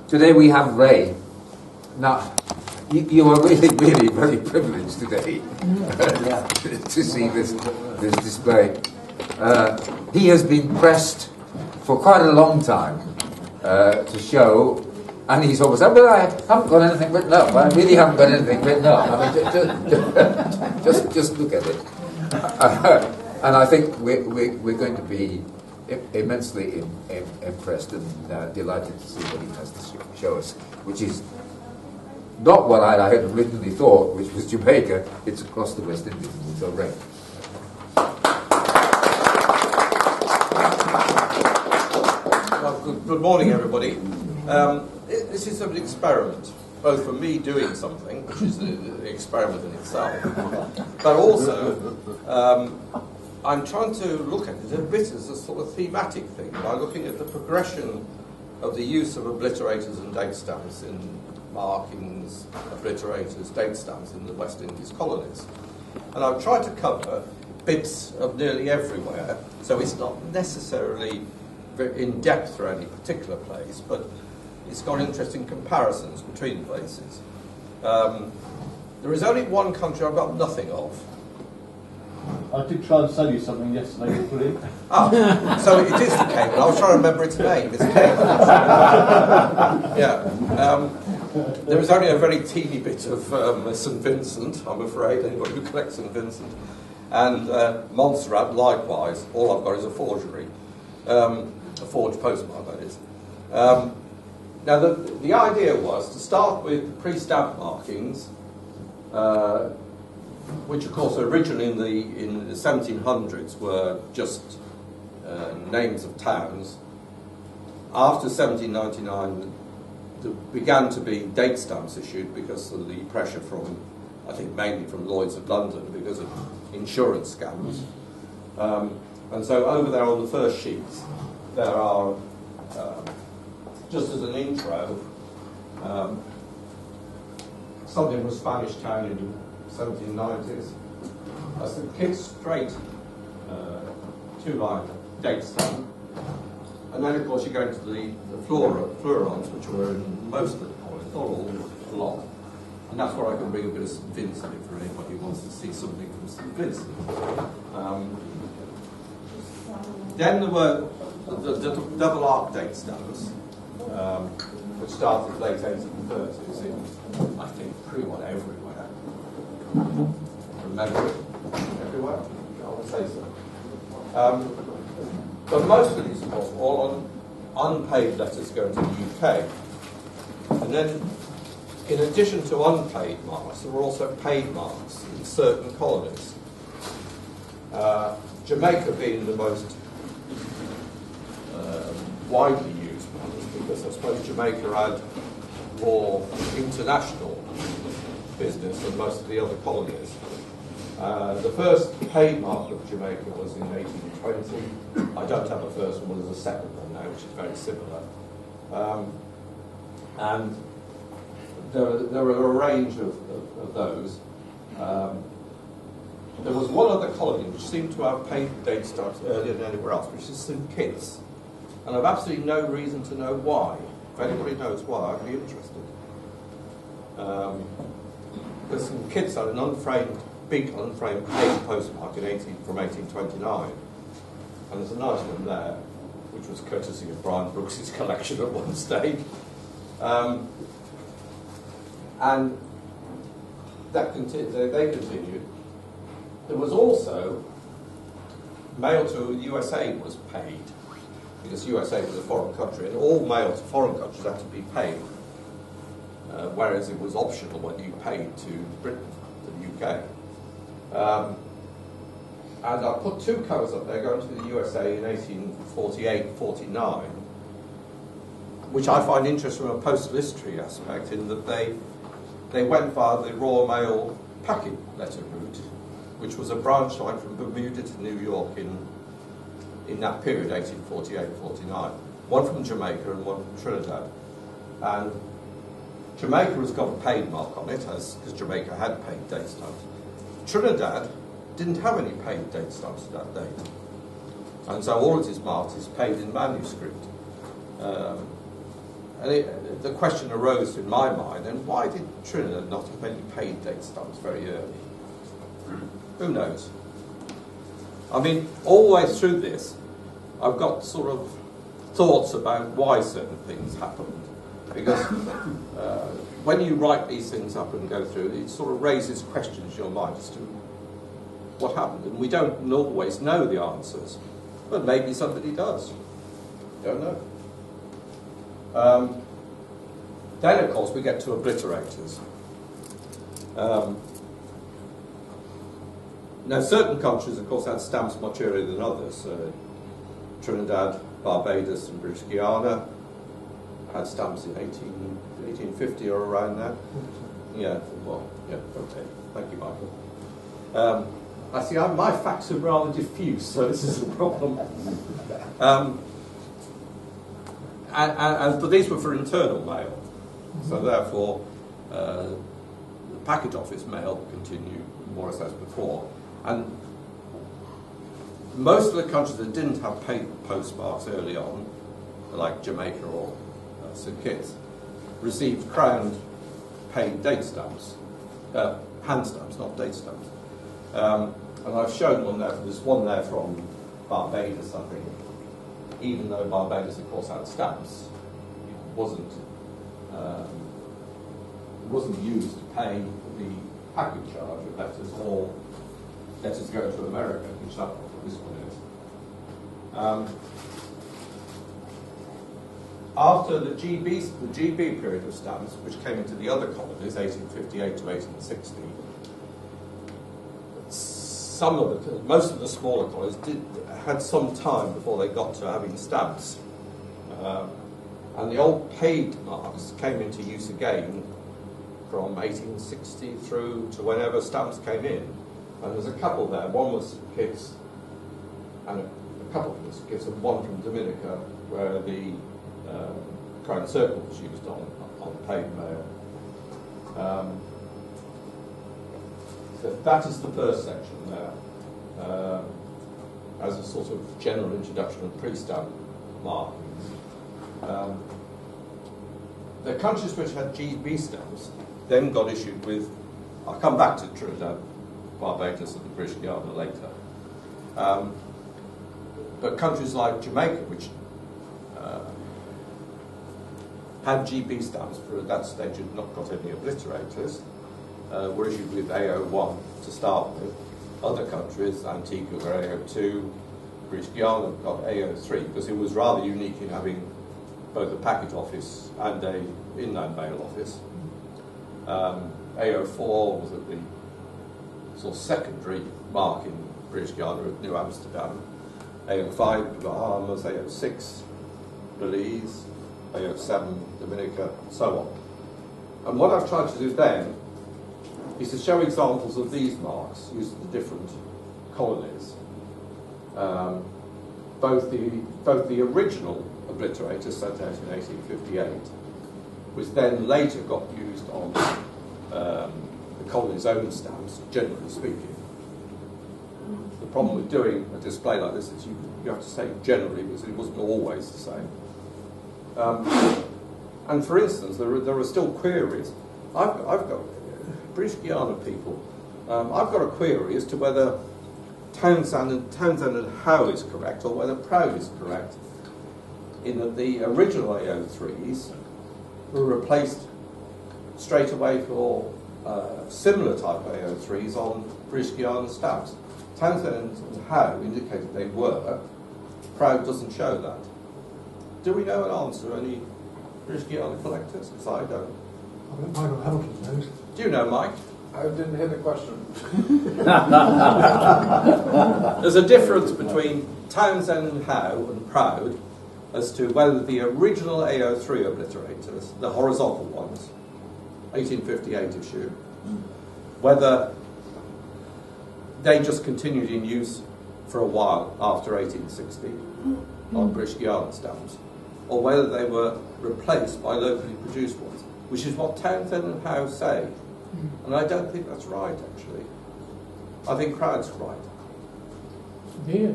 Today we have Ray. Now, you are really, really very privileged today to see this display. He has been pressed for quite a long time to show, and he's always said, "Well, I haven't got anything written up. I really haven't got anything written up. I mean, just look at it." And I think we're going to be immensely impressed and delighted to see what he has to show us, which is not what I had originally thought, which was Jamaica. It's across the West Indies. So, Ray. Well, good morning, everybody. This is an experiment, both for me doing something, which is the experiment in itself, but also I'm trying to look at it a bit as a sort of thematic thing by looking at the progression of the use of obliterators and date stamps in markings, obliterators, date stamps in the West Indies colonies. And I've tried to cover bits of nearly everywhere, so it's not necessarily very in depth for any particular place, but it's got interesting comparisons between places. There is only one country I've got nothing of. I did try and sell you something yesterday, William. So it is the Cayman. I was trying to remember its name. It's Cayman. Yeah. There is only a very teeny bit of St Vincent, I'm afraid, anybody who collects St Vincent. And Montserrat, likewise. All I've got is a forgery. A forged postmark, that is. Now, the idea was to start with pre-stamp markings, which, of course, originally in the 1700s were just names of towns. After 1799, there began to be date stamps issued because of the pressure from, I think, mainly from Lloyd's of London because of insurance scams. And so over there on the first sheets, there are, just as an intro, something from a Spanish town in 1790s. That's the Kid Straight two-line date stamp. And then, of course, you go into the fleurons, which were in most of the colonies, not all, a lot. And that's where I can bring a bit of St Vincent if for anybody who wants to see something from St Vincent. Then there were the double arc date stamps, which started late 1830s in, I think, pretty much everywhere. Remember it? Everywhere? I would say so. But most of these, of course, all on unpaid letters going to the UK. And then, in addition to unpaid marks, there were also paid marks in certain colonies. Jamaica being the most widely used ones, because I suppose Jamaica had more international business than most of the other colonies. The first paid mark of Jamaica was in 1820. I don't have a first one, there's a second one now, which is very similar. And there were a range of those. There was one other colony which seemed to have paid date stamps earlier than anywhere else, which is St Kitts. And I've absolutely no reason to know why. If anybody knows why, I'd be interested. Because St Kitts had an big unframed paid postmark from 1829. And there's a nice one there, which was courtesy of Brian Brooks's collection at one stage. And that they continued. There was also mail to the USA was paid, because USA was a foreign country, and all mail to foreign countries had to be paid, whereas it was optional when you paid to Britain, to the UK. And I put two covers up there going to the USA in 1848-49, which I find interesting from a postal history aspect, in that they went via the Royal Mail packet letter route, which was a branch line from Bermuda to New York in that period, 1848-49. One from Jamaica and one from Trinidad. And Jamaica has got a paid mark on it, because Jamaica had paid date stamps. Trinidad didn't have any paid date stamps at that date. And so all it is marked is paid in manuscript. And the question arose in my mind, and why did Trinidad not have any paid date stamps very early? Who knows? I mean, all the way through this, I've got sort of thoughts about why certain things happened. Because when you write these things up and go through, it sort of raises questions in your mind as to what happened. And we don't always know the answers, but maybe somebody does. Don't know. Then, of course, we get to obliterators. Now, certain countries, of course, had stamps much earlier than others. Trinidad, Barbados, and British Guiana had stamps in 1850 or around there. Yeah, well, yeah, okay. Thank you, Michael. I see my facts are rather diffuse, so this is a problem. But these were for internal mail, so therefore the packet office mail continued more or less as before. And most of the countries that didn't have paper postmarks early on, like Jamaica or St Kitts, received crowned paid date stamps, hand stamps, not date stamps. And I've shown one there. There's one there from Barbados, I think. Even though Barbados, of course, had stamps, it wasn't used to pay the packet charge of letters or letters going to America, which that's what this one is. After the GB period of stamps, which came into the other colonies, 1858 to 1860, most of the smaller colonies had some time before they got to having stamps. And the old paid marks came into use again from 1860 through to whenever stamps came in. And there's a couple there. One was Kitts, and a couple of Kitts, and one from Dominica, where the crown circle was used on paid mail. So that is the first section there, as a sort of general introduction of pre-stamp markings. The countries which had GB stamps then got issued with, I'll come back to Trinidad, Barbados and British Guiana later. But countries like Jamaica, which had GB stamps, but at that stage had not got any obliterators, were issued with AO1 to start with. Other countries, Antigua got AO2, British Guiana got AO3, because it was rather unique in having both a packet office and a inland mail office. AO4 was at the sort of secondary mark in British Guiana at New Amsterdam. AO5 Bahamas, AO6 Belize, AO7 Dominica, and so on. And what I've tried to do then is to show examples of these marks used in the different colonies. Both the original obliterator sent out in 1858, which then later got used on the colony's own stamps, generally speaking. The problem with doing a display like this is you have to say generally, because it wasn't always the same. And for instance, there are still queries. I've got British Guiana people. I've got a query as to whether Townsend and Howe is correct, or whether Proud is correct, in that the original AO3s were replaced straight away for similar type AO3s on British Guiana stamps. Townsend and Howe indicated they were. Proud doesn't show that. Do we know an answer? Any British Guiana collectors? Because I don't. I bet Michael Hamilton knows. Do you know, Mike? I didn't hear the question. There's a difference between Townsend and Howe and Proud as to whether the original AO3 obliterators, the horizontal ones, 1858 issue, whether they just continued in use for a while after 1860 on British Guiana stamps, or whether they were replaced by locally produced ones, which is what Townsend and Howe say. And I don't think that's right, actually. I think Proud's right. Yeah.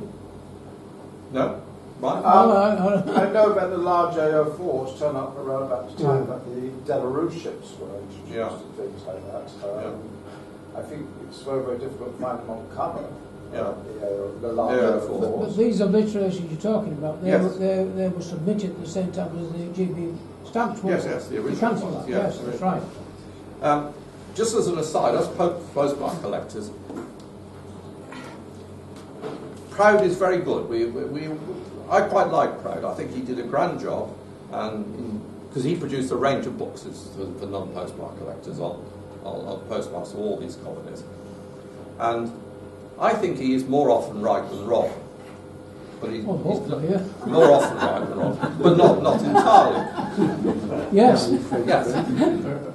No? Right? I know about the large AO4s turn up around about the time that the Delarue ships were introduced and things like that. I think it's very, very difficult to find them on cover. The large AO4s. But these obliterations you're talking about, they, Yes. they were submitted at the same time as the GB stamps were. Yes, the original cancelled ones, that. yes. Yes, that's right. Just as an aside, us postmark collectors, Proud is very good. I quite like Proud. I think he did a grand job, and because he produced a range of books for non-postmark collectors on postmarks of all these colonies. And I think he is more often right than wrong. But he's more often right than wrong, but not entirely. Yes. Yes.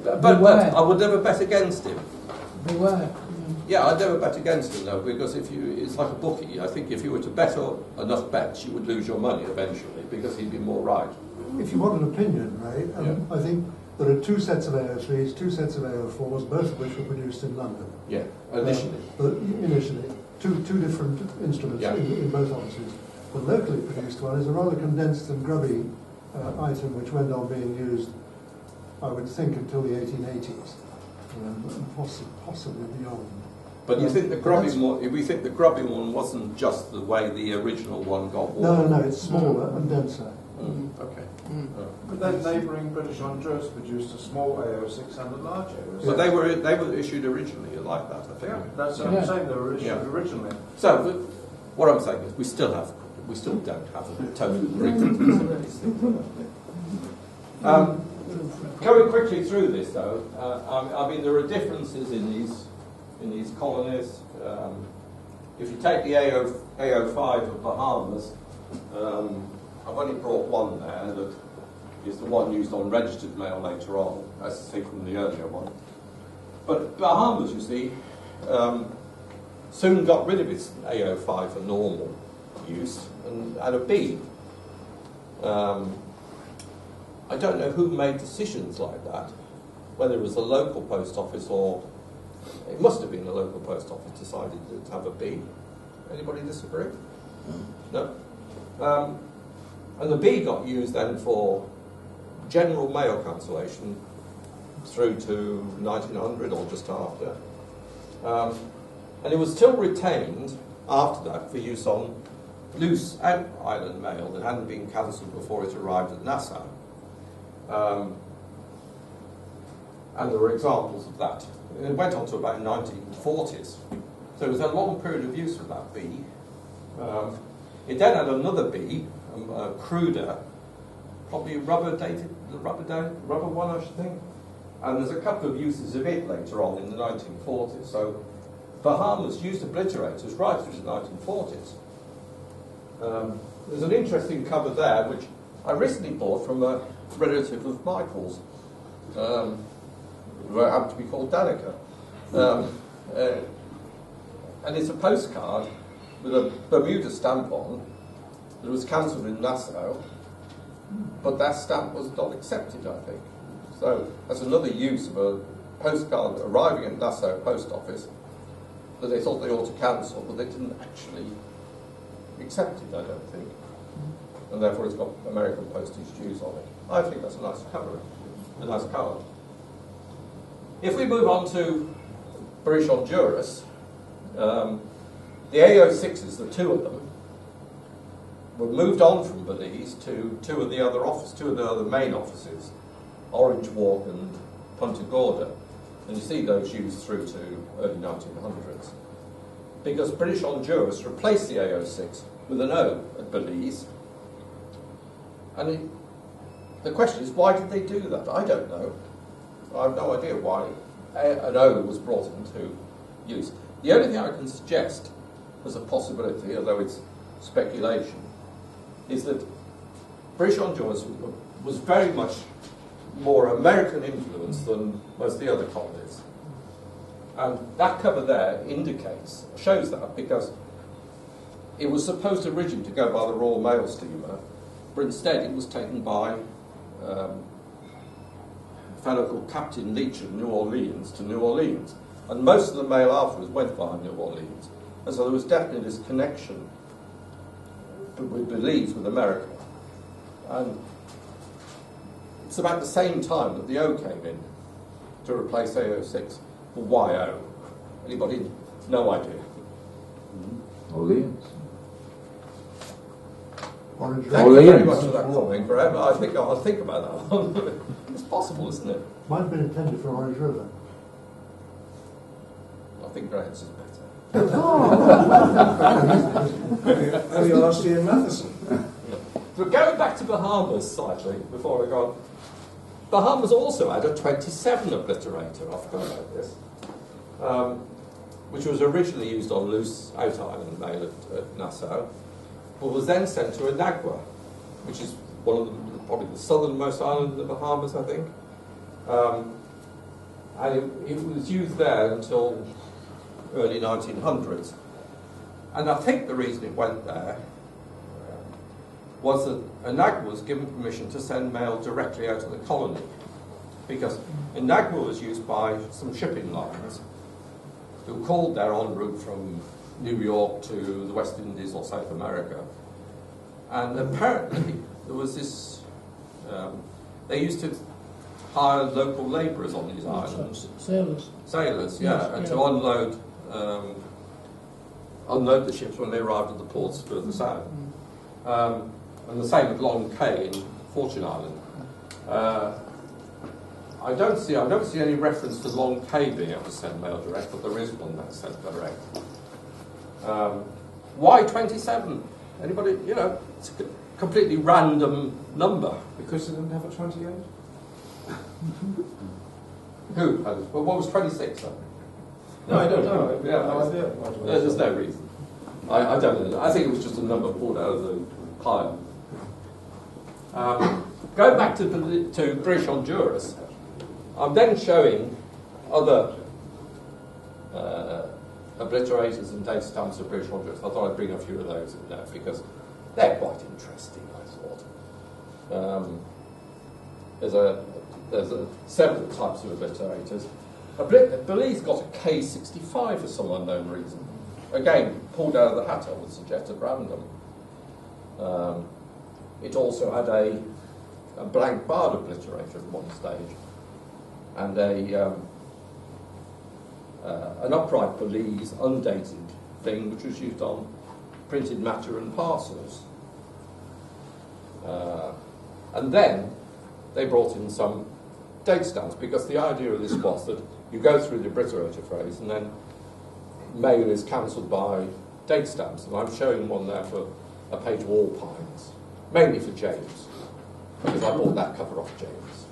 But I would never bet against him. Beware. Yeah, I'd never bet against him though, because it's like a bookie. I think if you were to bet enough bets, you would lose your money eventually, because he'd be more right. If you want an opinion, Ray, I think there are two sets of AO3s, two sets of AO4s, both of which were produced in London. Yeah, initially. Initially. Two different instruments in both offices. The locally produced one is a rather condensed and grubby item which went on being used, I would think, until the 1880s, possibly beyond. But you think the grubby one? We think the grubby one wasn't just the way the original one got worn. No, it's smaller and denser. Okay. But then neighbouring British Honduras produced a small AO6 and a large AO6. But they were issued originally like that, I think. Yeah, that's what I'm saying. They were issued originally. So what I'm saying is we still don't have a total agreement. Going quickly through this, though, I mean there are differences in these colonies. If you take the AO5 of Bahamas, I've only brought one there that is the one used on registered mail later on, as you see from the earlier one. But Bahamas, you see, soon got rid of its AO5 for normal use and a B. I don't know who made decisions like that, whether it was a local post office or it must have been the local post office decided to have a B. Anybody disagree? No? And the B got used then for general mail cancellation through to 1900 or just after. And it was still retained after that for use on loose out-island mail that hadn't been cancelled before it arrived at Nassau. And there were examples of that. It went on to about 1940s. So it was a long period of use of that B. It then had another B, cruder, probably rubber one, I should think. And there's a couple of uses of it later on in the 1940s. So Bahamas used obliterators right through the 1940s. There's an interesting cover there, which I recently bought from a relative of Michael's, who happened to be called Danica. And it's a postcard with a Bermuda stamp on that was cancelled in Nassau, but that stamp was not accepted, I think. So that's another use of a postcard arriving at Nassau post office that they thought they ought to cancel, but they didn't actually accept it, I don't think. And therefore it's got American postage dues on it. I think that's a nice cover, a nice card. If we move on to British Honduras, the AO6s, the two of them, were moved on from Belize to two of the other main offices, Orange Walk and Punta Gorda. And you see those used through to early 1900s. Because British Honduras replaced the AO6 with an O at Belize. And the question is, why did they do that? I don't know. I have no idea why an O was brought into use. The only thing I can suggest as a possibility, although it's speculation, is that British Honduras was very much more American influence than most of the other colonies. And that cover there shows that, because it was supposed originally to go by the Royal Mail steamer, but instead it was taken by a fellow called Captain Leach of New Orleans to New Orleans. And most of the mail afterwards went via New Orleans. And so there was definitely this connection we believe with America. And it's about the same time that the O came in to replace AO6 for YO. Anybody? No idea. Orleans. Orange Thank you very Orleans. much for that comment, Graham. I think I'll think about that one. It's possible, isn't it? might have been intended for Orange River. I think Graham's is better. Oh, you'll ask Ian Matheson. But going back to Bahamas slightly, before I go on, Bahamas also had a 27 obliterator, I forgot about this, which was originally used on loose out island mail at Nassau, but was then sent to Anagua, which is one of the, probably the southernmost island of the Bahamas, I think. And it was used there until early 1900s. And I think the reason it went there was that Anagua was given permission to send mail directly out of the colony, because Anagua was used by some shipping lines who called there en route from New York to the West Indies or South America. And apparently there was this, they used to hire local labourers on these islands. Sailors, yeah, and to unload the ships when they arrived at the ports further south. And the same with Long Cay in Fortune Island. I don't see any reference to Long Cay being able to send mail direct, but there is one that's sent direct. Why 27? Anybody? You know, it's a completely random number. Because they didn't have a 28? Who? Well, what was 26 then? No, I don't know. Yeah, No idea. there's no reason. I don't know. I think it was just a number pulled out of the pile. Going back to British Honduras, I'm then showing other obliterators and data stamps of British Honduras. I thought I'd bring a few of those in there because they're quite interesting, I thought. There's several types of obliterators. Belize got a K65 for some unknown reason. Again, pulled out of the hat, I would suggest, at random. It also had a blank barred obliterator at one stage, and an upright Belize undated thing which was used on printed matter and parcels. And then they brought in some date stamps, because the idea of this was that you go through the obliterator phrase and then mail is cancelled by date stamps. And I'm showing one there for a page of All Pines, mainly for James, because I bought that cover off James.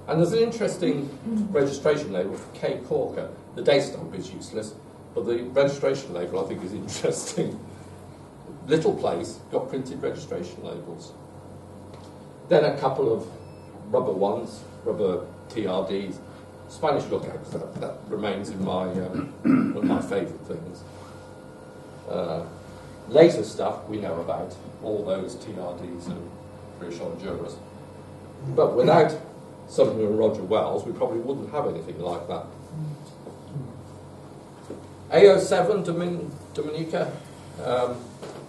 And there's an interesting registration label for Cape Corker. The date stamp is useless, but the registration label I think is interesting. Little place, got printed registration labels. Then a couple of rubber ones, rubber TRDs. Spanish lookouts, that remains in my one of my favourite things. Later stuff we know about, all those TRDs and British Honduras. But without something from Roger Wells, we probably wouldn't have anything like that. AO7 Dominica,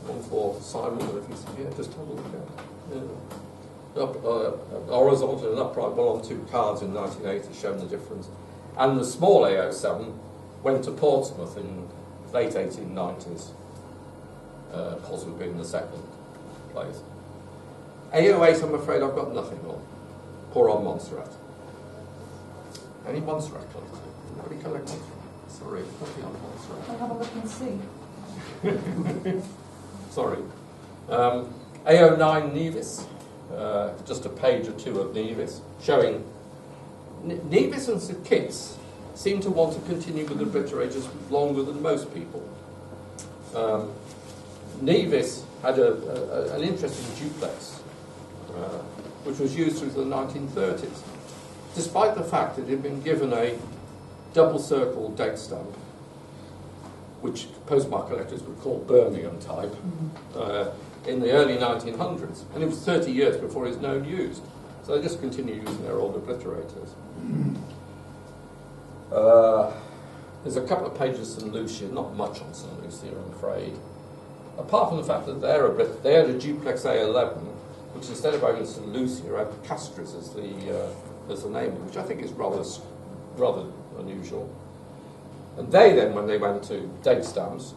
one for Simon, if he's here, just have a look at it. Horizontal and upright one on two cards in 1980, showing the difference. And the small AO7 went to Portsmouth in late 1890s, Portsmouth being the second place. AO8, I'm afraid I've got nothing on. Poor old Montserrat. Any Montserrat collectors? Anybody collect Montserrat? Sorry, nothing on Montserrat. I'll have a look and see. Sorry. AO9 Nevis. Just a page or two of Nevis, showing Nevis and St Kitts seem to want to continue with obliterators longer than most people. Nevis had an interesting duplex, which was used through the 1930s, despite the fact that it had been given a double circle date stamp, which postmark collectors would call Birmingham type, in the early 1900s, and it was 30 years before it was known used. So they just continued using their old obliterators. There's a couple of pages of St Lucia, not much on St Lucia, I'm afraid. apart from the fact that they had a duplex A11, which instead of having St Lucia had Castries as the name, which I think is rather unusual. And they then, when they went to date stamps,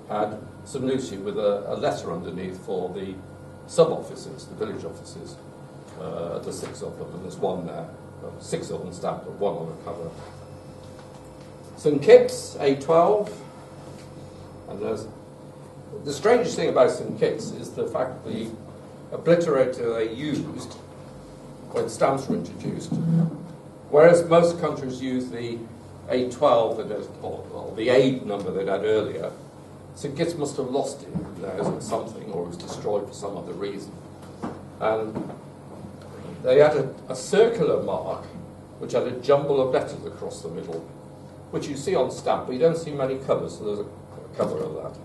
had St Lucia with a letter underneath for the sub-offices, the village offices. There's 6 of them, and there's one there. 6 of them stamped, but 1 on the cover. St Kitts, A12, and there's the strangest thing about St Kitts is the fact that the obliterator they used when stamps were introduced, whereas most countries use the A12 or the A number they'd had earlier, St Kitts must have lost it or something, or it was destroyed for some other reason. And they had a circular mark which had a jumble of letters across the middle, which you see on stamp, but you don't see many covers, so there's a cover of that.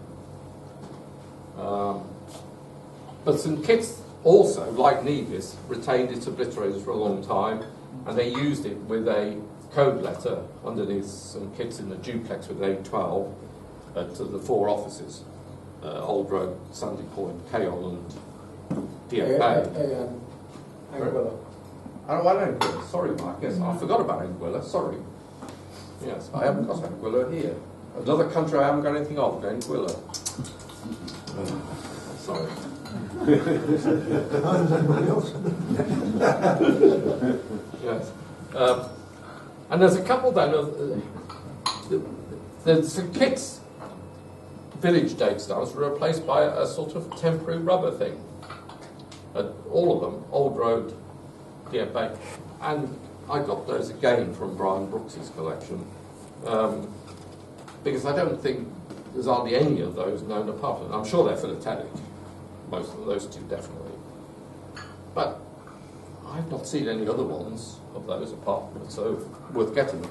But St Kitts also, like Nevis, retained its obliterators for a long time, and they used it with a code letter underneath St Kitts in the duplex with A12 to the 4 offices, Old Road, Sandy Point, Keol and DFA. Anguilla. Oh, I know Anguilla. Sorry, Mark. Yes, I forgot about Anguilla. Sorry. Yes, I haven't got Anguilla here. Another country I haven't got anything of, Anguilla. Sorry. How does anybody else? Yes. And there's a couple then of the St Kitts village date stamps were replaced by a sort of temporary rubber thing. All of them, Old Road, DFA, and I got those again from Brian Brooks's collection, because I don't think there's hardly any of those known apart from them. I'm sure they're philatelic, most of those 2 definitely, but I've not seen any other ones of those apart from it, so worth getting,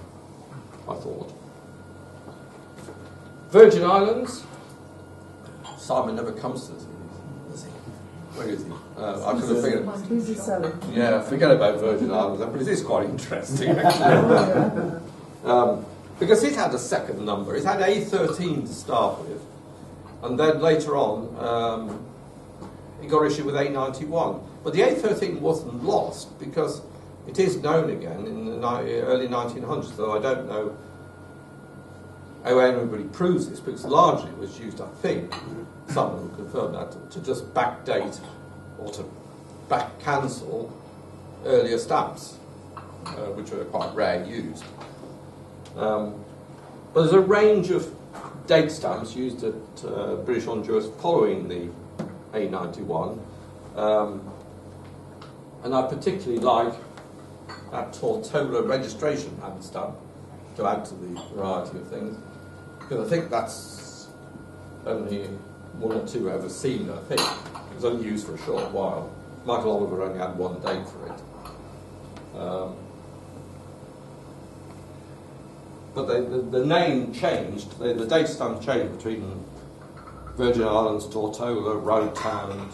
I thought. Virgin Islands, Simon never comes to this, does he? Where is he? I could have figured. Who's he selling? Yeah, forget about Virgin Islands, but it is quite interesting, actually. Because it had a second number. It had A13 to start with, and then later on, it got issued with A91. But the A13 wasn't lost because it is known again in the early 1900s, though I don't know how anybody proves this, because largely it was used, I think, someone will confirm that, to just backdate or to back cancel earlier stamps, which were quite rare used. But there's a range of date stamps used at British Honduras following the A91, and I particularly like that Tortola registration hand stamp, to add to the variety of things, because I think that's only 1 or 2 ever seen, I think. It was only used for a short while. Michael Oliver only had 1 date for it. But the name changed, the date stamp changed between Virgin Islands, Tortola, Rotown,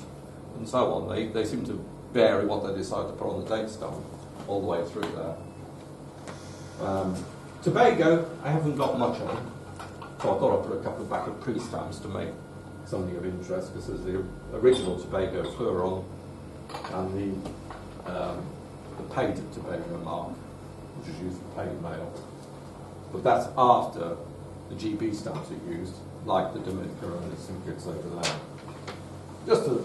and so on. They seem to vary what they decide to put on the date stamp all the way through there. Tobago, I haven't got much on, so I thought I'd put a couple of back of pre-stamps to make something of interest, because there's the original Tobago fleuron and the painted Tobago mark, which is used for paid mail. But that's after the GB stamps are used, like the Dominica and the St Kitts over there. Just a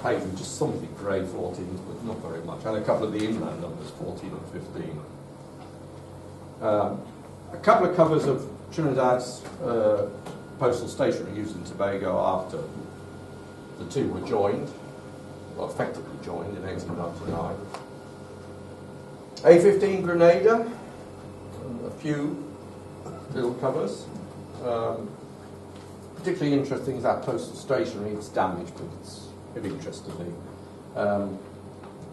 page with just something for A14s, but not very much, and a couple of the inland numbers, 14 and 15. A couple of covers of Trinidad's postal stationery used in Tobago after the 2 were joined, well, effectively joined in 1899. A15 Grenada, a few little covers. Particularly interesting is that postal stationery. It's damaged, but it's of interest to me.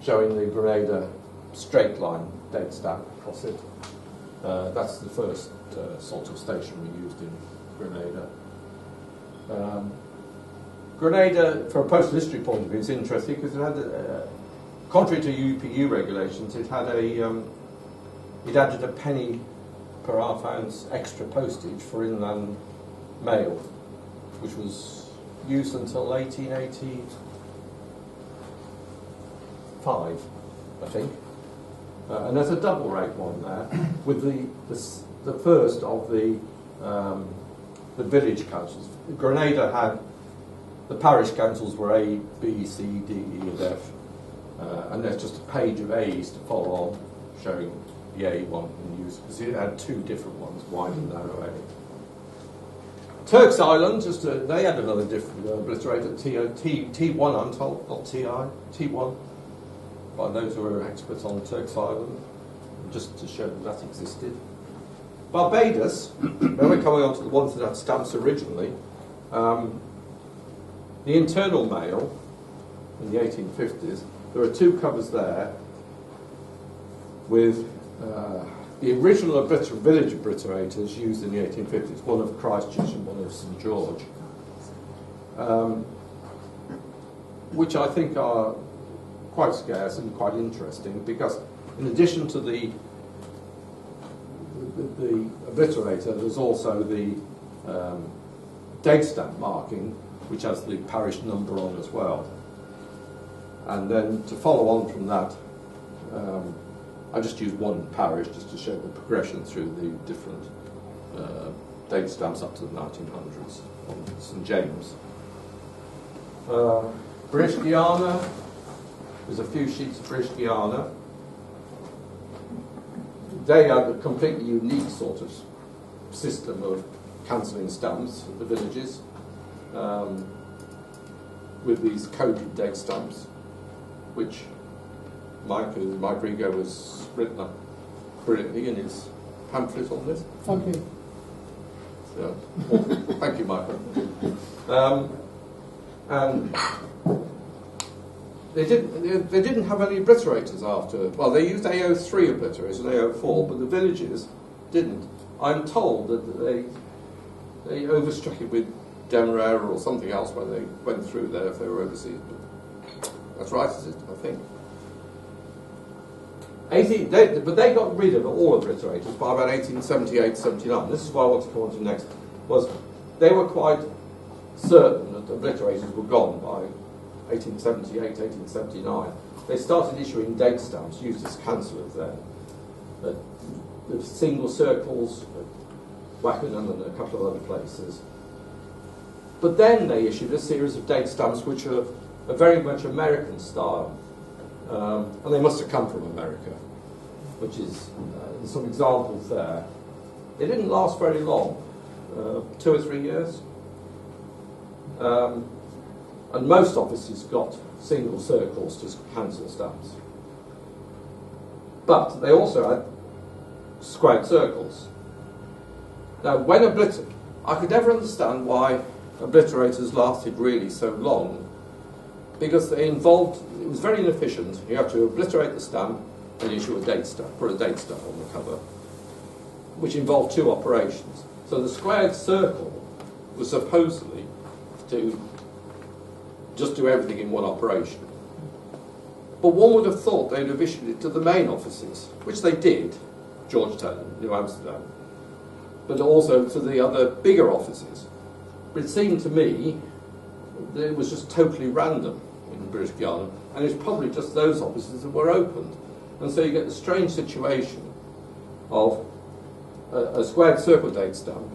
Showing the Grenada straight line date stamp across it. That's the first sort of stationery used in Grenada. Grenada, from a postal history point of view, is interesting because it had, contrary to UPU regulations, it had it added a penny per half ounce extra postage for inland mail, which was use until 1885, I think. And there's a double rate one there with the first of the village councils. Grenada had, the parish councils were A, B, C, D, E and F. And there's just a page of A's to follow on, showing the A one in use, because it had two different ones, wide and narrow A. Turks Island, they had another different obliterator, T1 I'm told, not TI, T1, by those who are experts on Turks Island, just to show that existed. Barbados, then we're coming on to the ones that had stamps originally. The internal mail in the 1850s, there are two covers there with the original village obliterators used in the 1850s, one of Christchurch and one of St George, which I think are quite scarce and quite interesting, because in addition to the obliterator, there's also the date stamp marking, which has the parish number on as well. And then to follow on from that, I just used one parish just to show the progression through the different date stamps up to the 1900s on St James. British Guiana, there's a few sheets of British Guiana. They had a completely unique sort of system of cancelling stamps at the villages with these coded date stamps, which Mike Rigo has written up brilliantly in his pamphlet on this. Thank you. Yeah. Thank you, Michael. And they didn't have any obliterators after. Well, they used AO3 obliterators and AO4, but the villages didn't. I'm told that they overstruck it with Demerara or something else when they went through there if they were overseas. But that's right, is it? I think. But they got rid of all obliterators by about 1878-79. This is what I want to come on to next. Was they were quite certain that obliterators were gone by 1878, 1879. They started issuing date stamps used as cancellers then. The single circles at Wackenham and a couple of other places. But then they issued a series of date stamps which are very much American style. And they must have come from America, which is some examples there. They didn't last very long, 2 or 3 years. And most offices got single circles to cancel stamps. But they also had squared circles. Now, I could never understand why obliterators lasted really so long, because it was very inefficient. You have to obliterate the stamp and issue a date stamp, put a date stamp on the cover, which involved two operations. So the squared circle was supposedly to just do everything in one operation. But one would have thought they'd have issued it to the main offices, which they did, Georgetown, New Amsterdam, but also to the other bigger offices. But it seemed to me that it was just totally random in British Guiana, and it's probably just those offices that were opened. And so you get the strange situation of a squared circle date stamp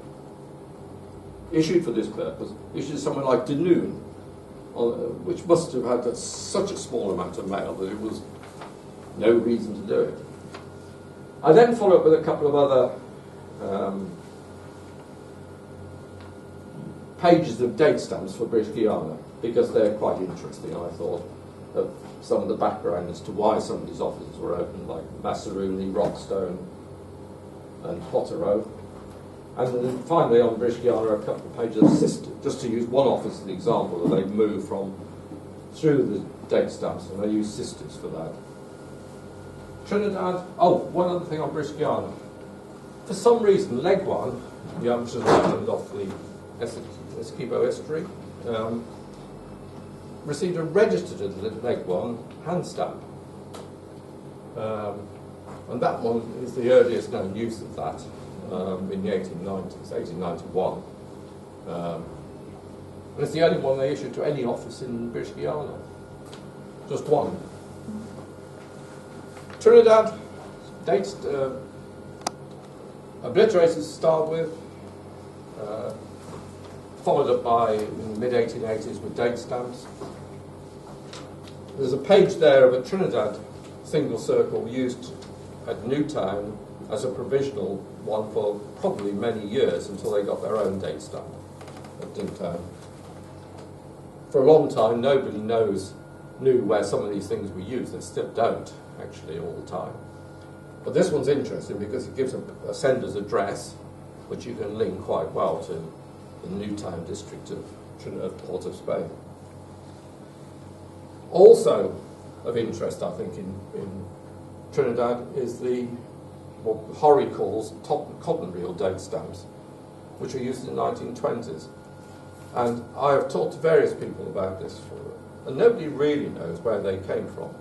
issued for this purpose, issued to somewhere like Dunoon, which must have had such a small amount of mail that it was no reason to do it. I then follow up with a couple of other pages of date stamps for British Guiana, because they're quite interesting, I thought, of some of the background as to why some of these offices were opened, like Massarooney, Rockstone and Potterrow. And then finally on British Guiana a couple of pages of sisters, just to use one office as an example, that they've moved through the date stamps, and they use sisters for that. Trinidad, one other thing on British Guiana. For some reason, Legwan, the Amsterdam island off the Essequibo estuary, received a registered Legwan hand stamp. And that one is the earliest known use of that in the 1890s, 1891. And it's the only one they issued to any office in British Guiana. Just one. Trinidad, dates, obliterators to start with, followed up by in the mid-1880s with date stamps. There's a page there of a Trinidad single circle used at Newtown as a provisional one for probably many years until they got their own date stamp at Newtown. For a long time, nobody knew where some of these things were used. They still don't, actually, all the time. But this one's interesting because it gives a sender's address, which you can link quite well to the Newtown district of Port of Spain. Also of interest, I think, in Trinidad is what Horry calls cotton reel date stamps, which were used in the 1920s. And I have talked to various people about this, and nobody really knows where they came from.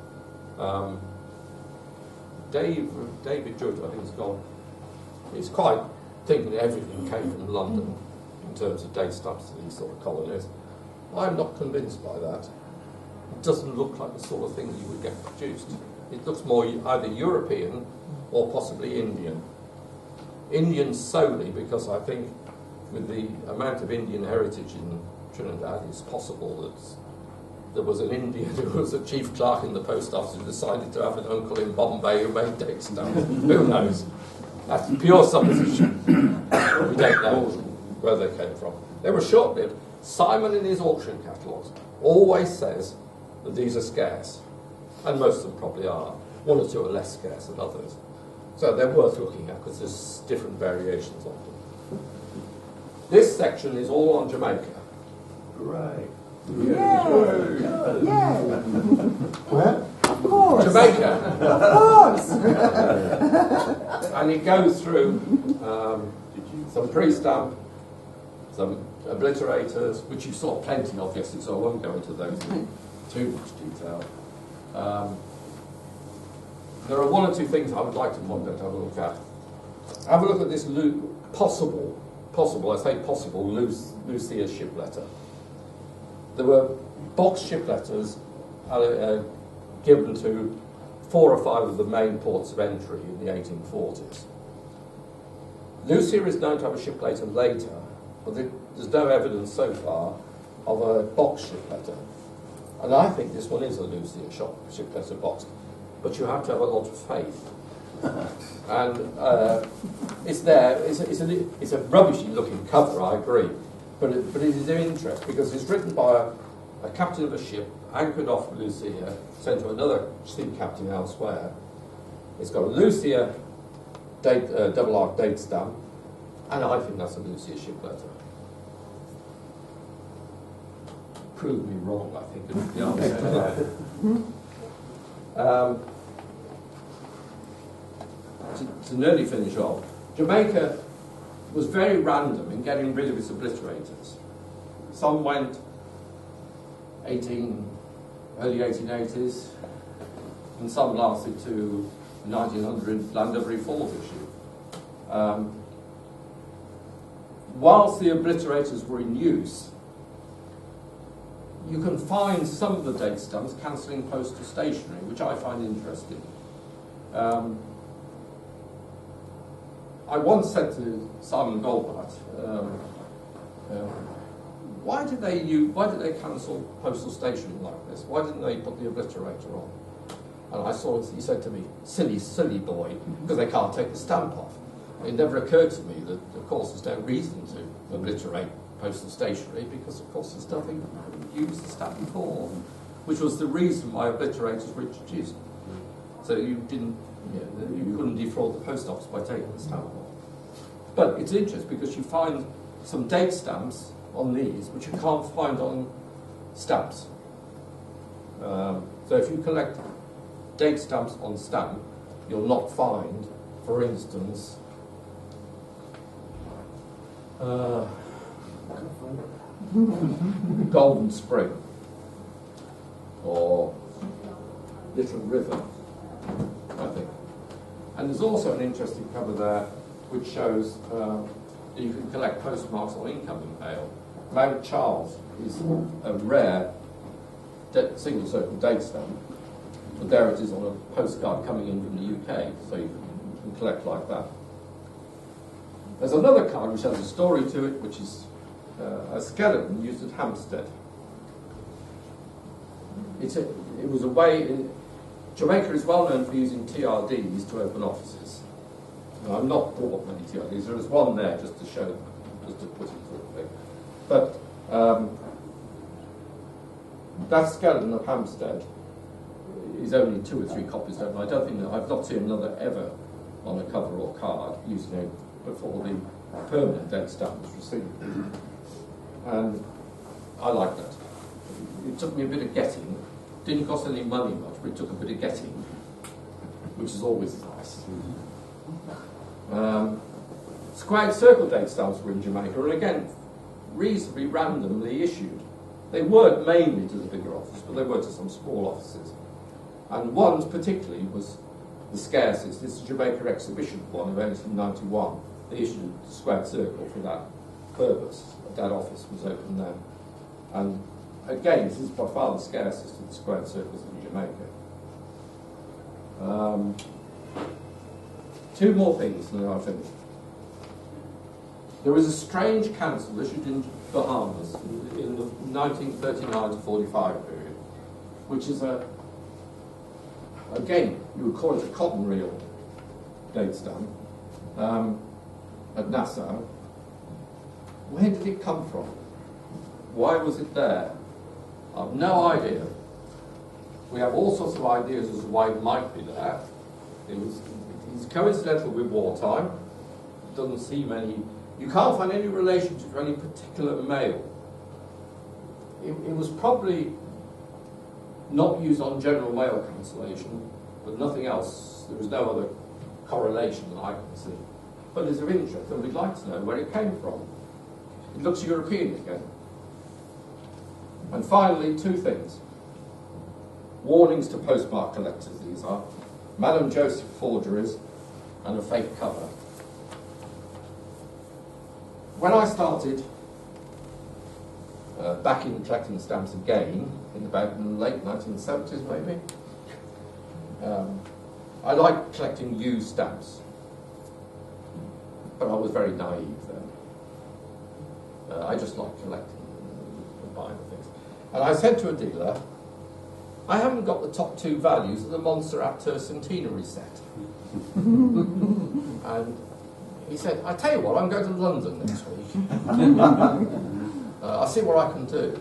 David Judd, I think, has gone. He's quite thinking everything came from London in terms of date stamps to these sort of colonies. I'm not convinced by that. It doesn't look like the sort of thing you would get produced. It looks more either European or possibly Indian. Indian solely because I think with the amount of Indian heritage in Trinidad, it's possible that there was an Indian who was a chief clerk in the post office who decided to have an uncle in Bombay who made date stamps. Who knows? That's pure supposition. We don't know where they came from. They were short-lived. Simon in his auction catalogues always says that these are scarce, and most of them probably are. One or two are less scarce than others. So they're worth looking at because there's different variations of them. This section is all on Jamaica. Right. Where? Of course. Jamaica. Of course. And it goes through some pre-stamp, some obliterators, which you saw plenty of yesterday, so I won't go into those in too much detail. There are one or two things I would like to want to have a look at. Have a look at this possible, I say possible, Lucia ship letter. There were box ship letters given to 4 or 5 of the main ports of entry in the 1840s. Lucia is known to have a ship letter later, but there's no evidence so far of a box ship letter. And I think this one is a Lucia ship letter box, but you have to have a lot of faith. And it's there. It's a rubbishy looking cover, I agree, but it is of interest because it's written by a captain of a ship anchored off Lucia, sent to another sea captain elsewhere. It's got a Lucia double arc date stamp, and I think that's a Lucia ship letter. Prove me wrong, I think, is the answer to that. To nearly finish off, Jamaica was very random in getting rid of its obliterators. Some went early 1880s, and some lasted to 1900 Land of Reform issue. Whilst the obliterators were in use, you can find some of the date stamps cancelling postal stationery, which I find interesting. I once said to Simon Goldblatt, why did they cancel postal stationery like this? Why didn't they put the obliterator on? And he said to me, silly boy, because they can't take the stamp off. It never occurred to me that, of course, there's no reason to obliterate postal stationery because, of course, there's nothing to use the stamp for, which was the reason why obliterators were introduced. So you couldn't defraud the post office by taking the stamp off. But it's interesting because you find some date stamps on these which you can't find on stamps. So if you collect date stamps on stamp, you'll not find, for instance, Golden Spring or Little River, I think. And there's also an interesting cover there which shows that you can collect postmarks on incoming mail. Mount Charles is a rare single circle date stamp, but there it is on a postcard coming in from the UK, so you can collect like that. There's another card which has a story to it, which is a skeleton used at Hampstead. It was a way Jamaica is well known for using TRDs to open offices. Now, I've not brought many TRDs. There is one there just to show, just to put it through a thing. But that skeleton of Hampstead is only 2 or 3 copies of it. I don't think that I've not seen another ever on a cover or card using it before the permanent date stamp was received. And I like that. It took me a bit of getting. Didn't cost any money much, but it took a bit of getting, which is always nice. Squared circle date stamps were in Jamaica, and again, reasonably randomly issued. They weren't mainly to the bigger office, but they were to some small offices. And one particularly was the scarcest. It's a Jamaica exhibition one of 1891. They issued a squared circle for that purpose. That office was open then. And again, this is by far the scarcest of the squared circles in Jamaica. 2 more things and then I'll finish. There was a strange council issued in Bahamas in the 1939 to 45 period, which is again, you would call it a cotton reel date stamp at Nassau. Where did it come from? Why was it there? I've no idea. We have all sorts of ideas as to why it might be there. It's coincidental with wartime. It doesn't seem any. You can't find any relationship to any particular male. It was probably not used on general mail cancellation, but nothing else. There was no other correlation that I can see. But it's of interest, and we'd like to know where it came from. It looks European again. And finally, 2 things. Warnings to postmark collectors, these are. Madame Joseph forgeries and a fake cover. When I started back in collecting stamps again, in about the late 1970s maybe, I liked collecting used stamps. But I was very naive then. I just liked collecting and buying things. And I said to a dealer, I haven't got the top 2 values of the Montserrat centenary set. And he said, I tell you what, I'm going to London next week. I'll see what I can do.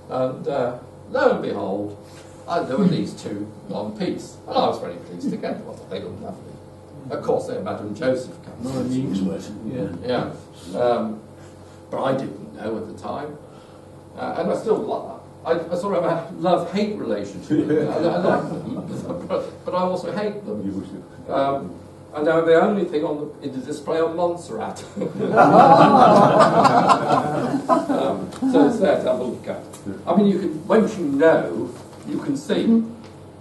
And lo and behold, there were these 2 on piece. And I was very pleased to get them. I thought they looked lovely. Of course, they're Madame Joseph comes. Not an Inksworth, yeah. Yeah. But I didn't know at the time. And I still I sort of a love-hate relationship. I like them, but I also hate them. And they're the only thing in the display on Montserrat. So it's there to have a look at. I mean, you can, once you know, you can see.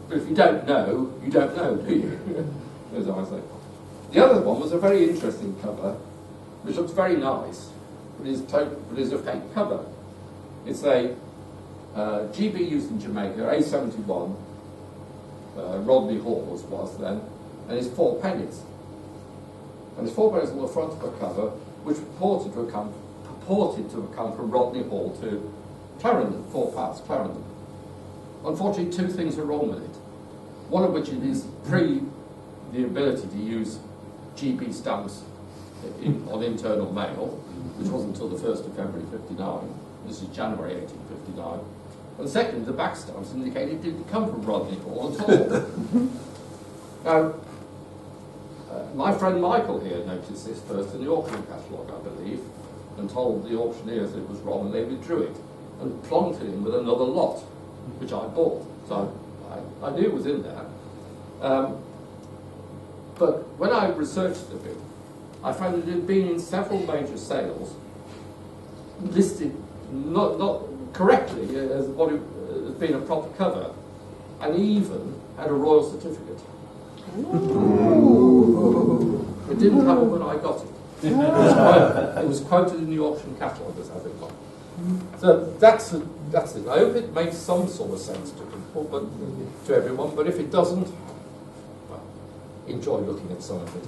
But if you don't know, you don't know, do you? As I say. The other one was a very interesting cover, which looks very nice, but is a fake cover. It's a GB used in Jamaica, A71, Rodney Hall's was then, and it's 4 pennies. And it's 4 pennies on the front of the cover, which purported to have come from Rodney Hall to Clarendon, 4 parts Clarendon. Unfortunately, 2 things are wrong with it. One of which it is pre the ability to use GB stamps on internal mail, which wasn't until the 1st of February 59. This is January 1859. And secondly, the back stamps indicate it didn't come from Rodney Hall at all. Now, my friend Michael here noticed this first in the auction catalogue, I believe, and told the auctioneers it was wrong, and they withdrew it and plonked it in with another lot, which I bought. So I knew it was in there. But when I researched a bit, I found that it had been in several major sales, listed not correctly as what it has been a proper cover, and even had a royal certificate. It didn't have it when I got it. It was quoted in the auction catalogue as having one. So that's it. I hope it makes some sort of sense to people, but to everyone. But if it doesn't, well, enjoy looking at some of it.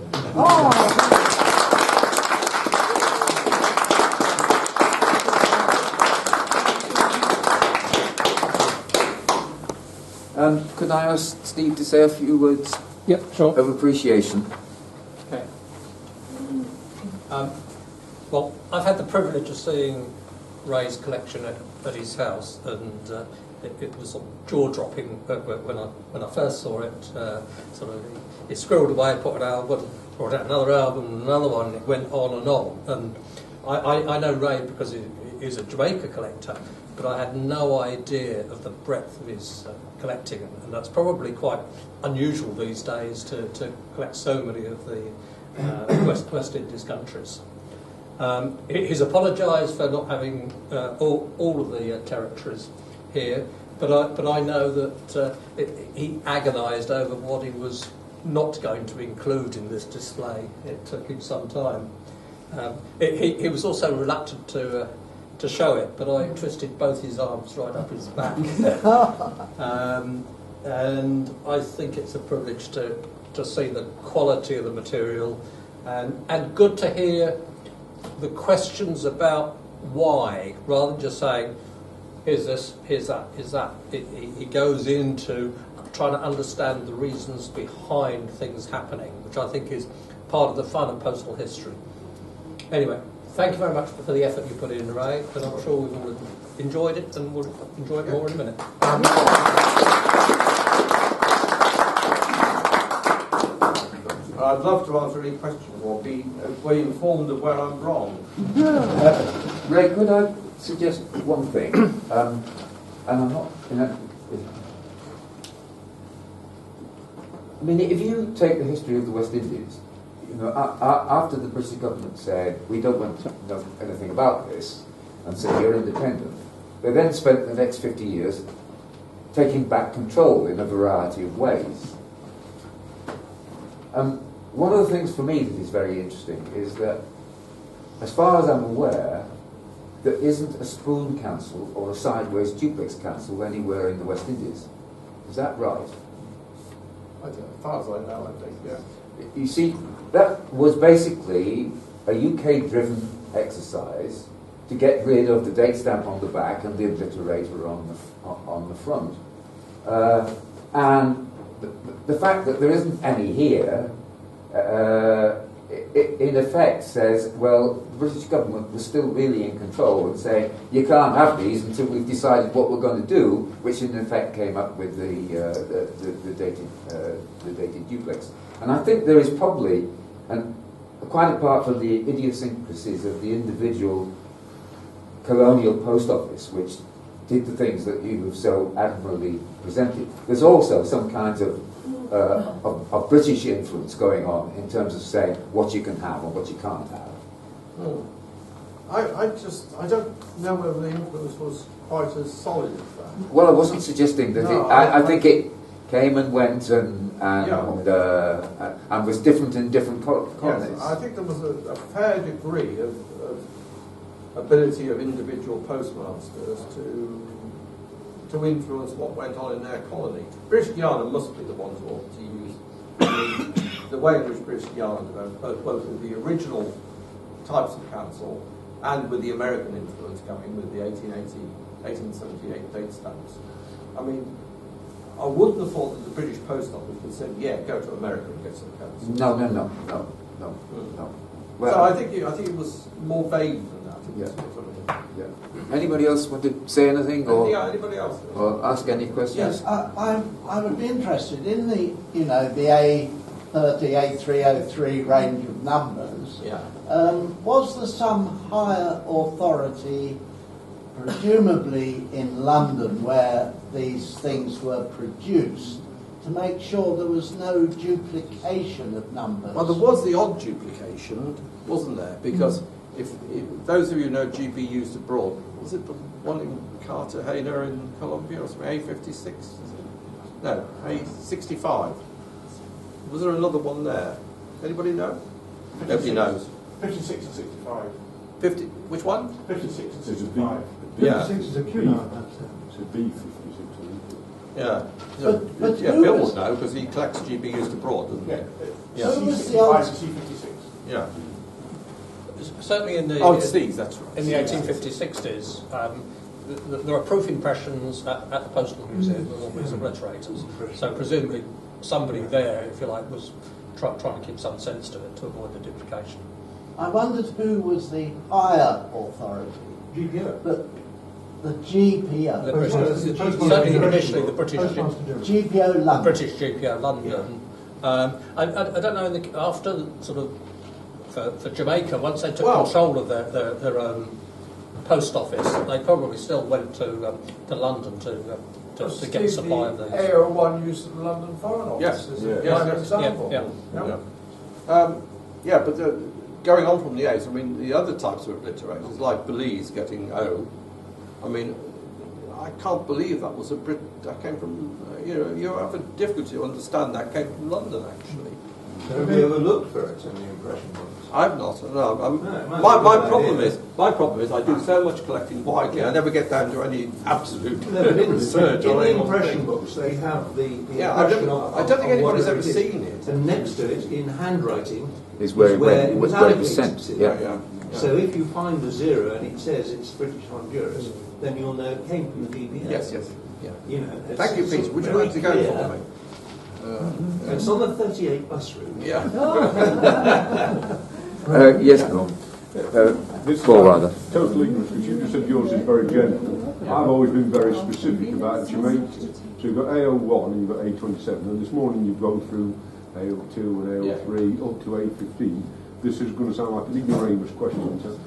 Could I ask Steve to say a few words Yep, sure. of appreciation? Okay. Well, I've had the privilege of seeing Ray's collection at his house, and it was sort of jaw-dropping when I first saw it. Sort of, he squirreled away, put an album, brought out another album, another one, and it went on and on. And I know Ray because he's a Jamaica collector, but I had no idea of the breadth of his collecting, and that's probably quite unusual these days to collect so many of the West Indies countries. He's apologised for not having all of the territories here, but I know that he agonised over what he was not going to include in this display. It took him some time. He was also reluctant to show it, but I twisted both his arms right up his back. And I think it's a privilege to see the quality of the material, and good to hear the questions about why, rather than just saying, here's this, here's that, here's that. He goes into trying to understand the reasons behind things happening, which I think is part of the fun of postal history. Anyway, thank you very much for the effort you put in, Ray, and I'm sure we've all enjoyed it, and we'll enjoy it more in a minute. I'd love to answer any questions or be informed of where I'm wrong. Ray, could I suggest one thing? And I'm not... I mean, if you take the history of the West Indies, you know, after the British government said, we don't want to know anything about this, and said, you're independent, they then spent the next 50 years taking back control in a variety of ways. One of the things for me that is very interesting is that, as far as I'm aware, there isn't a spoon council or a sideways duplex council anywhere in the West Indies. Is that right? As far as I know, I think, yeah. You see, that was basically a UK-driven exercise to get rid of the date stamp on the back and the obliterator on the front. And the fact that there isn't any here, in effect says, well, the British government was still really in control and saying, you can't have these until we've decided what we're going to do, which in effect came up with the dated duplex. And I think there is probably, and quite apart from the idiosyncrasies of the individual colonial post office, which did the things that you have so admirably presented, there's also some kinds of British influence going on in terms of saying what you can have and what you can't have. I don't know whether the influence was quite as solid as that. Well, I wasn't suggesting that. No, I think it came and went and was different in different colonies. Yes, I think there was a fair degree of ability of individual postmasters to influence what went on in their colony. British Guiana must be the ones who ought to use the way in which British Guiana developed, both with the original types of council and with the American influence coming with the 1878 date stamps. I mean, I wouldn't have thought that the British Post Office would say, yeah, go to America and get some council. No. Well, so I think it was more vague than that. Yeah. Anybody else want to say anything or anybody else? Or ask any questions? Yes, I would be interested in the A30, A303 range of numbers. Yeah. Was there some higher authority, presumably in London, where these things were produced, to make sure there was no duplication of numbers? Well, there was the odd duplication, wasn't there? Because if those of you who know GB used abroad, was it the one in Cartagena in Colombia or something? A56? No, A65. Was there another one there? Anybody know? Nobody knows. 56 and 65. 50, which one? 56 and There's a 65. Yeah. 56 is a Cunard stamp. It's a B56, isn't it? Yeah. But Yeah, who Bill was- would know because he collects GBUs abroad, doesn't he? Yeah. Yeah. Who was the C65 old- and C56. Yeah. Certainly in the Oh, it's these, that's right. in the 1850s, 60s, there are proof impressions at the Postal Museum of all these obliterators. So presumably somebody there, if you like, was trying to keep some sense to it to avoid the duplication. I wondered who was the higher authority. GPO. The GPO. The Postmaster- British, Postmaster certainly General. initially the British Postmaster General. GPO London. British GPO London. I don't know, after sort of for Jamaica, once they took Well- control of their post office, they probably still went to London to get supply of these. AO1 used the London Foreign Office Yes. as Yeah. a Yes. prime example. Yeah. Yeah, but going on from the A's, I mean, the other types of obliterators, like Belize getting O, I mean, I can't believe that was that came from, you have a difficulty to understand that came from London, actually. Have you ever looked for it in the impression books? I've not. No, it might my be a good problem is I do so much collecting widely. I never get down to any absolute No, but in research or the any impression books, they have the Yeah, I impression don't of think anybody's whatever ever it is. seen it. And next to it, in handwriting, Is where it went, it was where it allocated was sent. to. Yeah. So if you find the zero and it says it's British Honduras, then you'll know it came from the DBS. Yes, yes. Yeah. You know, it's Thank you, Peter. sort of Would you very like to go clear. for me? It's on the 38 bus route. Yeah. Yes, go on. Four rather. Total ignorance, because you just said yours is very general. I've always been very specific about Jamaica. So you've got AO1 and you've got A27, and this morning you've gone through AO2 and AO3 up to A15. This is going to sound like an ignoramus question. So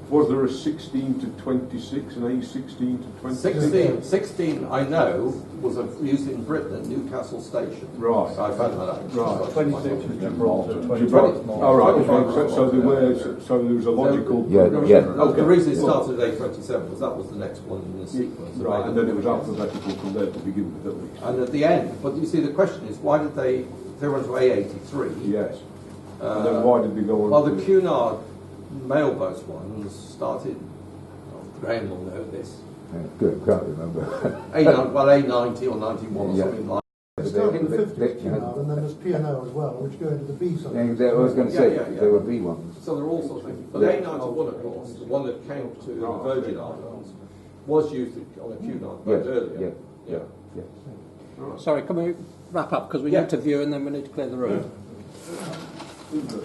was there a 16 to 26 and A16 to 26? 16, I know, was used in Britain at Newcastle Station. Right. I found that out. Right. 26 was Gibraltar, 25 Gibraltar. more. All right. Okay. So there was a logical. Yeah. Oh, the reason it started at A27 was that was the next one in the sequence. Right, and then it was alphabetical from there to begin with, at least. And at the end, but you see, the question is, why did they went to A83? Yes. And then why did they go on? Well, to the Cunard mailboat ones started, Graham will know this, Good, can't remember. A90 or 91 or Yeah. something like It started with 50 Cunard, and then there's P&O as well, which go into the B side. I was going to say, Yeah. there were B ones. So there are all sorts of things. But A91, of course, the one that came to the Virgin Islands, was used on a Cunard boat earlier. Yeah. Sorry, can we wrap up because we Yeah. need to view and then we need to clear the room. Interesting.